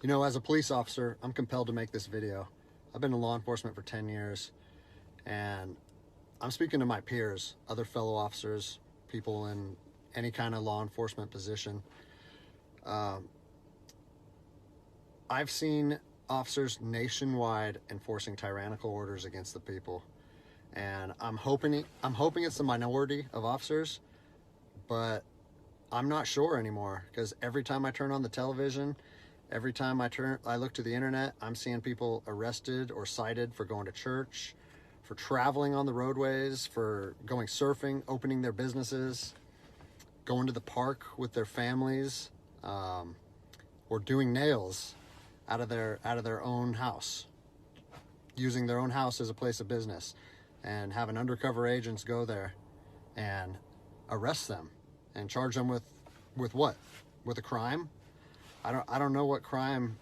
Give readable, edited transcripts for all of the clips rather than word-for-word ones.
You know, as a police officer, I'm compelled to make this video. I've been in law enforcement for 10 years, and I'm speaking to my peers, other fellow officers, people in any kind of law enforcement position. I've seen officers nationwide enforcing tyrannical orders against the people, and I'm hoping it's the minority of officers, but I'm not sure anymore, because every time I turn on the television, every time I look to the internet, I'm seeing people arrested or cited for going to church, for traveling on the roadways, for going surfing, opening their businesses, going to the park with their families, or doing nails out of their own house, using their own house as a place of business, and having undercover agents go there and arrest them and charge them with what? With a crime? I don't know what crime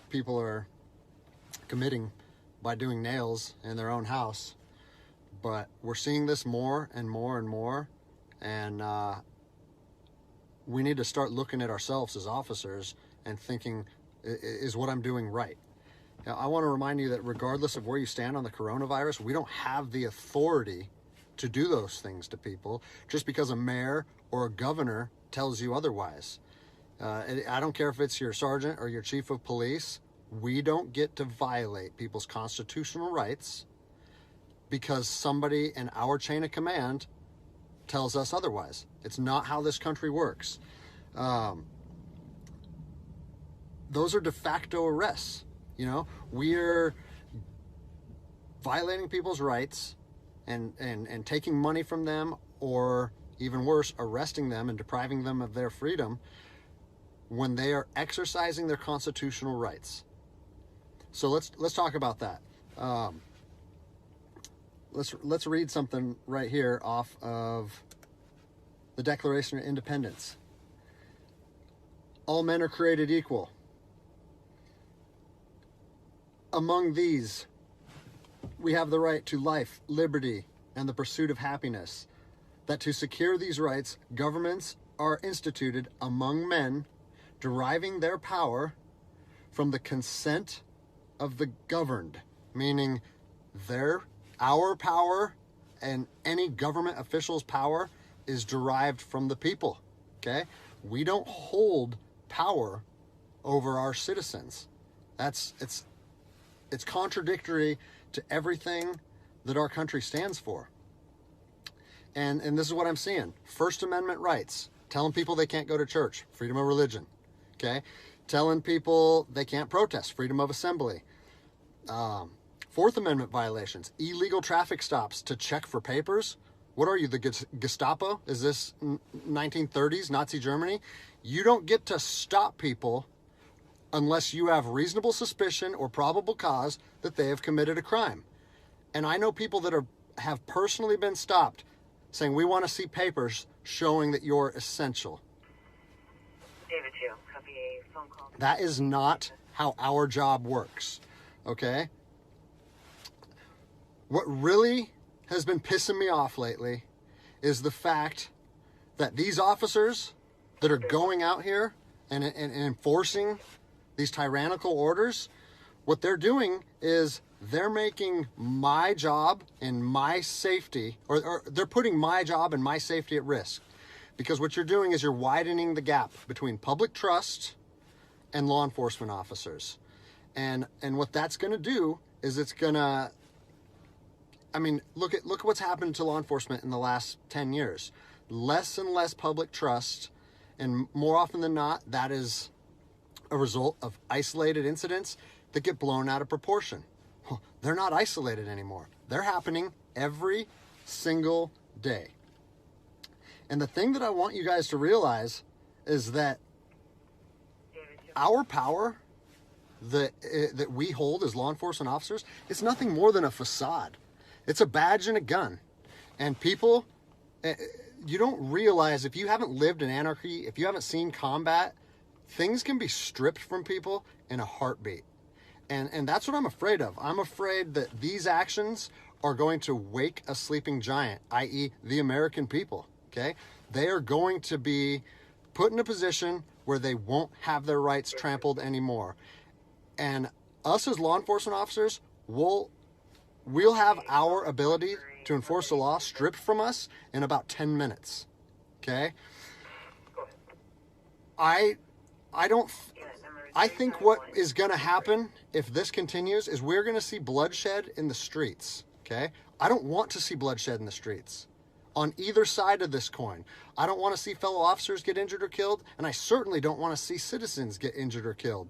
people are committing by doing nails in their own house, but we're seeing this more and more and more, and we need to start looking at ourselves as officers and thinking, is what I'm doing right? Now, I want to remind you that regardless of where you stand on the coronavirus, we don't have the authority to do those things to people just because a mayor or a governor tells you otherwise. I don't care if it's your sergeant or your chief of police. We don't get to violate people's constitutional rights because somebody in our chain of command tells us otherwise. It's not how this country works. Those are de facto arrests. You know, we're violating people's rights and taking money from them, or even worse, arresting them and depriving them of their freedom when they are exercising their constitutional rights. So let's talk about that. Let's read something right here off of the Declaration of Independence. All men are created equal. Among these, we have the right to life, liberty, and the pursuit of happiness. That to secure these rights, governments are instituted among men, deriving their power from the consent of the governed, meaning our power and any government official's power is derived from the people. Okay? We don't hold power over our citizens. It's contradictory to everything that our country stands for. And this is what I'm seeing. First Amendment rights, telling people they can't go to church, freedom of religion. Okay? Telling people they can't protest, freedom of assembly. Fourth Amendment violations, illegal traffic stops to check for papers. What are you, the Gestapo? Is this 1930s Nazi Germany? You don't get to stop people unless you have reasonable suspicion or probable cause that they have committed a crime. And I know people that have personally been stopped saying, we want to see papers showing that you're essential. David 2, copy a phone call. That is not how our job works, okay? What really has been pissing me off lately is the fact that these officers that are going out here and enforcing these tyrannical orders, what they're doing is they're making my job and my safety, or they're putting my job and my safety at risk. Because what you're doing is you're widening the gap between public trust and law enforcement officers. And what that's going to do is it's going to, I mean, look at what's happened to law enforcement in the last 10 years. Less and less public trust, and more often than not, that is a result of isolated incidents that get blown out of proportion. They're not isolated anymore. They're happening every single day. And the thing that I want you guys to realize is that our power that we hold as law enforcement officers, it's nothing more than a facade. It's a badge and a gun. And people, you don't realize, if you haven't lived in anarchy, if you haven't seen combat, things can be stripped from people in a heartbeat. And that's what I'm afraid of. I'm afraid that these actions are going to wake a sleeping giant, i.e. the American people, okay? They are going to be put in a position where they won't have their rights trampled anymore. And us as law enforcement officers, we'll have our ability to enforce the law stripped from us in about 10 minutes. Okay? I think what is going to happen if this continues is we're going to see bloodshed in the streets. Okay? I don't want to see bloodshed in the streets on either side of this coin. I don't want to see fellow officers get injured or killed, and I certainly don't want to see citizens get injured or killed.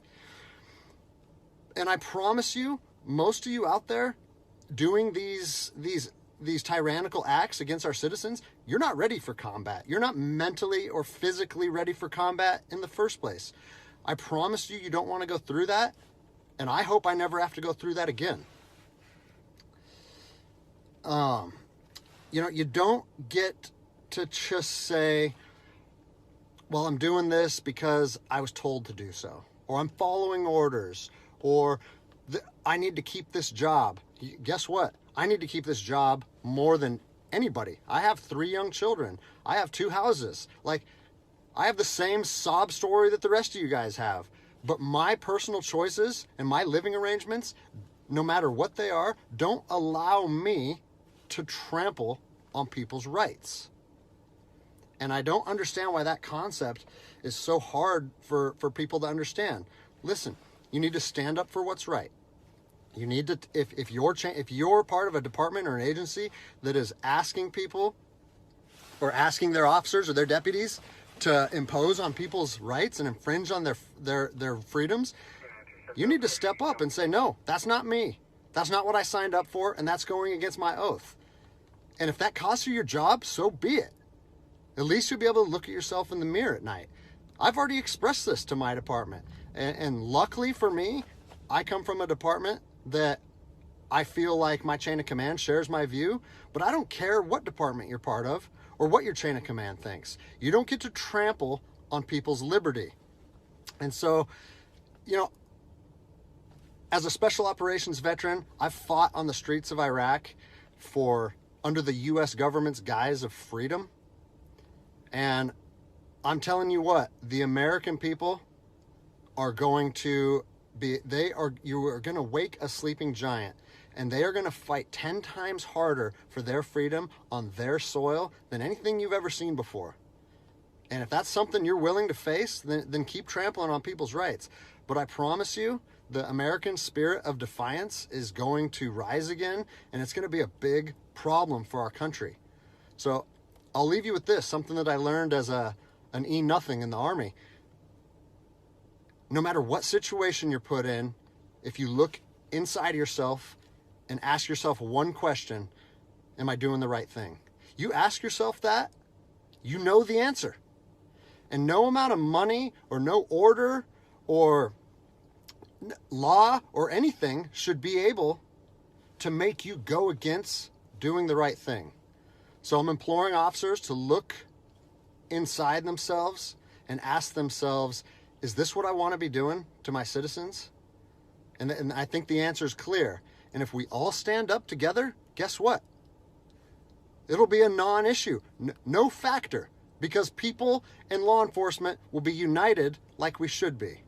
And I promise you, most of you out there doing these tyrannical acts against our citizens, you're not ready for combat. You're not mentally or physically ready for combat in the first place. I promise you, you don't want to go through that, and I hope I never have to go through that again. You don't get to just say, well, I'm doing this because I was told to do so, or I'm following orders, or I need to keep this job. Guess what? I need to keep this job more than anybody. I have 3 young children. I have 2 houses. Like, I have the same sob story that the rest of you guys have. But my personal choices and my living arrangements, no matter what they are, don't allow me to trample on people's rights. And I don't understand why that concept is so hard for people to understand. Listen, you need to stand up for what's right. You need to, if you're part of a department or an agency that is asking people or asking their officers or their deputies to impose on people's rights and infringe on their freedoms, you need to step up and say, no, that's not me. That's not what I signed up for, and that's going against my oath. And if that costs you your job, so be it. At least you'll be able to look at yourself in the mirror at night. I've already expressed this to my department. And luckily for me, I come from a department that I feel like my chain of command shares my view, but I don't care what department you're part of or what your chain of command thinks. You don't get to trample on people's liberty. And so, as a special operations veteran, I've fought on the streets of Iraq under the U.S. government's guise of freedom. And I'm telling you what, the American people are going to you are going to wake a sleeping giant, and they are going to fight 10 times harder for their freedom on their soil than anything you've ever seen before. And if that's something you're willing to face, then keep trampling on people's rights. But I promise you, the American spirit of defiance is going to rise again, and it's going to be a big problem for our country. So I'll leave you with this, something that I learned as an E-nothing in the Army. No matter what situation you're put in, if you look inside yourself and ask yourself one question, am I doing the right thing? You ask yourself that, you know the answer. And no amount of money or no order or law or anything should be able to make you go against doing the right thing. So I'm imploring officers to look inside themselves and ask themselves, is this what I want to be doing to my citizens? And I think the answer is clear. And if we all stand up together, guess what? It'll be a non-issue, no factor, because people and law enforcement will be united like we should be.